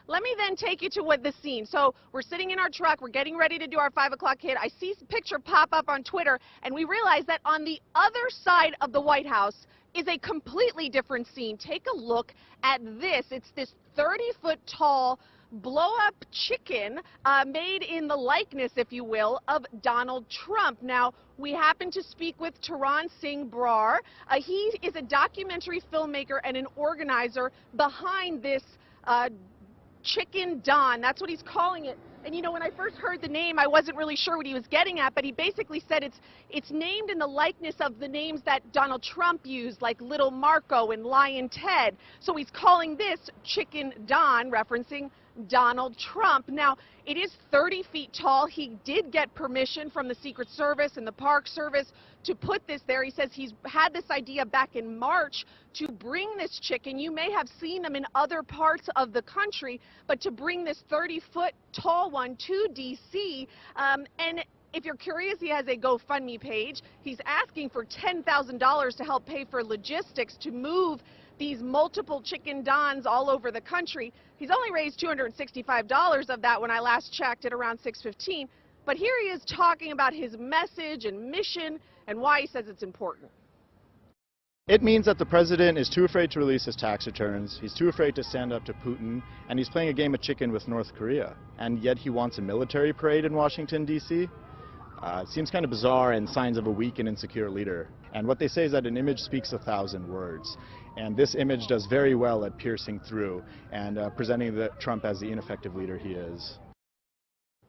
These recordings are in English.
let me then take you to what the scene. So we're sitting in our truck, we're getting ready to do our 5 o'clock hit. I see a picture pop up on Twitter, and we realize that on the other side of the White House is a completely different scene. Take a look at this. It's this 30-foot tall blow-up chicken made in the likeness, if you will, of Donald Trump. Now, we happen to speak with Taran Singh Brar. He is a documentary filmmaker and an organizer behind this Chicken Don. That's what he's calling it. And you know, when I first heard the name, I wasn't really sure what he was getting at, but he basically said it's named in the likeness of the names that Donald Trump used, like Little Marco and Lion Ted. So he's calling this Chicken Don, referencing Donald Trump. Now, it is 30 feet tall. He did get permission from the Secret Service and the Park Service to put this there. He says he's had this idea back in March to bring this chicken. You may have seen them in other parts of the country, but to bring this 30-foot tall one to D.C. And if you're curious, he has a GoFundMe page. He's asking for $10,000 to help pay for logistics to move these multiple Chicken Dons all over the country. He's only raised $265 of that when I last checked at around 6:15. But here he is talking about his message and mission and why he says it's important. It means that the president is too afraid to release his tax returns, he's too afraid to stand up to Putin, and he's playing a game of chicken with North Korea. And yet he wants a military parade in Washington, D.C.? It seems kind of bizarre and signs of a weak and insecure leader. And what they say is that an image speaks 1,000 words. And this image does very well at piercing through and presenting Trump as the ineffective leader he is.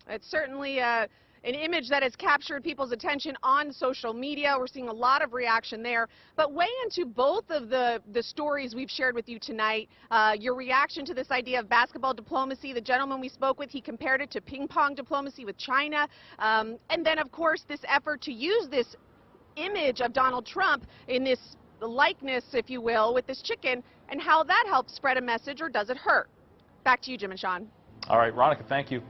It's certainly an image that has captured people's attention on social media. We're seeing a lot of reaction there. But weigh into both of the stories we've shared with you tonight. Your reaction to this idea of basketball diplomacy. The gentleman we spoke with, he compared it to ping pong diplomacy with China. And then, of course, this effort to use this image of Donald Trump in this likeness, if you will, with this chicken, and how that helps spread a message, or does it hurt? Back to you, Jim and Sean. All right, Ronica, thank you.